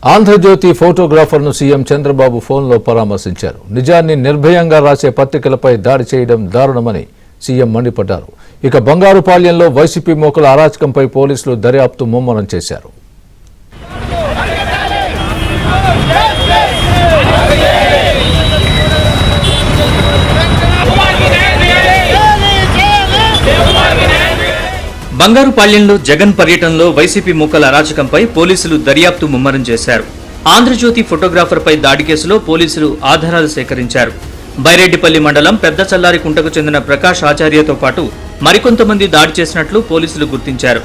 Andhra Jyothi ఫోటోగ్రాఫర్ను CM Chandrababu ఫోన్లో పరామర్శించారు. నిజాన్ని నిర్భయంగా రాసే పత్రికలపై దాడి చేయడం దారుణమని సీఎం మండిపడ్డారు. ఇక బంగారుపాళ్యంలో వైసీపీ మోకల అరాచకంపై పోలీసులు దర్యాప్తు ముమ్మరం చేశారు. బంగారుపాళ్యంలో జగన్ పర్యటనలో వైసీపీ మూకల అరాచకంపై పోలీసులు దర్యాప్తు ముమ్మరం చేశారు. ఆంధ్రజ్యోతి ఫోటోగ్రాఫర్పై దాడి కేసులో పోలీసులు ఆధారాలు సేకరించారు. బైరెడ్డిపల్లి మండలం పెద్ద చల్లారికుంటకు చెందిన ప్రకాష్ ఆచార్యతో పాటు మరికొంతమంది దాడి చేసినట్లు పోలీసులు గుర్తించారు.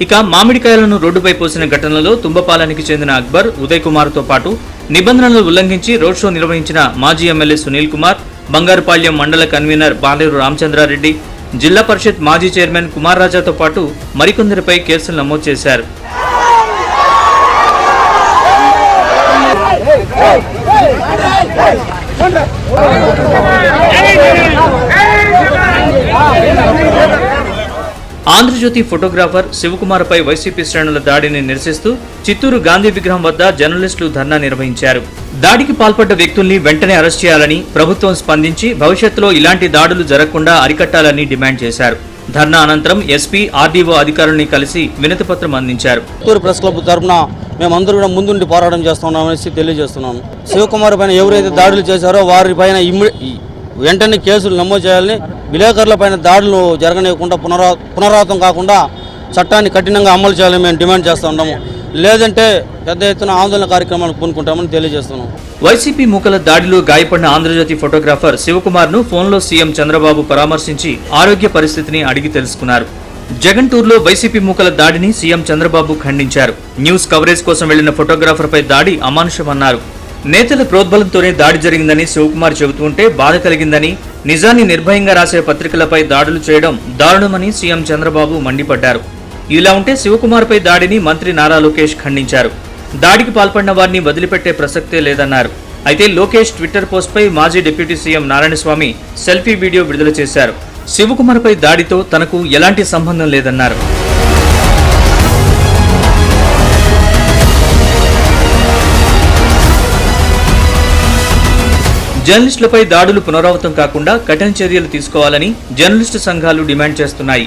ఇక మామిడికాయలను రోడ్డుపై పోసిన ఘటనలో తుంబపాలానికి చెందిన అక్బర్, ఉదయ్ కుమార్తో పాటు నిబంధనలు ఉల్లంఘించి రోడ్ షో నిర్వహించిన మాజీ ఎమ్మెల్యే సునీల్ కుమార్, బంగారుపాళ్యం మండల కన్వీనర్ బాలేరు రామచంద్రారెడ్డి, జిల్లా పరిషత్ మాజీ చైర్మన్ కుమార్ రాజాతో పాటు మరికొందరిపై కేసులు నమోదు చేశారు. ఆంధ్రజ్యోతి ఫోటోగ్రాఫర్ శివకుమార్పై వైసీపీ శ్రేణుల దాడిని నిరసిస్తూ చిత్తూరు గాంధీ విగ్రహం వద్ద జర్నలిస్టులు ధర్నా నిర్వహించారు. దాడికి పాల్పడ్డ వ్యక్తుల్ని వెంటనే అరెస్ట్ చేయాలని ప్రభుత్వం స్పందించి భవిష్యత్తులో ఇలాంటి దాడులు జరగకుండా అరికట్టాలని డిమాండ్ చేశారు. ధర్నా అనంతరం ఎస్పీ, ఆర్డీఓ అధికారుల్ని కలిసి వినతిపత్రం అందించారు. చిత్తూరు ప్రెస్ క్లబ్ తరఫున మేమందరూ కూడా ముందుండి పోరాటం చేస్తున్నామనేసి తెలియజేస్తున్నాము. శివకుమార్ పైన ఎవరైతే దాడులు చేశారో వారిపైన వెంటనే కేసులు నమోదు చేయాలని, విలేకరుల పైన దాడులు జరగనివ్వకుండా పునరావృతం కాకుండా చట్టాన్ని కఠినంగా అమలు చేయాలని మేము డిమాండ్ చేస్తూ ఉన్నాము. లేదంటే పెద్ద ఎత్తున ఆందోళన కార్యక్రమాలకు పూనుకుంటామని తెలియజేస్తున్నాం. వైసీపీ మూకల దాడిలో గాయపడిన ఆంధ్రజ్యోతి ఫోటోగ్రాఫర్ శివకుమార్ ను ఫోన్లో సీఎం చంద్రబాబు పరామర్శించి ఆరోగ్య పరిస్థితిని అడిగి తెలుసుకున్నారు. జగన్ టూర్లో వైసీపీ మూకల దాడిని సీఎం చంద్రబాబు ఖండించారు. న్యూస్ కవరేజ్ కోసం వెళ్లిన ఫోటోగ్రాఫర్ పై దాడి అమానుషమన్నారు. నేతల ప్రోద్బలంతోనే దాడి జరిగిందని శివకుమార్ చెబుతుంటే బాధ కలిగిందని, నిజాన్ని నిర్భయంగా రాసే పత్రికలపై దాడులు చేయడం దారుణమని సీఎం చంద్రబాబు మండిపడ్డారు. ఇలా ఉంటే శివకుమార్పై దాడిని మంత్రి నారా లోకేష్ ఖండించారు. దాడికి పాల్పడిన వారిని వదిలిపెట్టే ప్రసక్తే లేదన్నారు. అయితే లోకేష్ ట్విట్టర్ పోస్ట్పై మాజీ deputy CM Narayanaswamy selfie video విడుదల చేశారు. శివకుమార్పై దాడితో తనకు ఎలాంటి సంబంధం లేదన్నారు. జర్నలిస్టులపై దాడులు పునరావృతం కాకుండా కఠిన చర్యలు తీసుకోవాలని జర్నలిస్టు సంఘాలు డిమాండ్ చేస్తున్నాయి.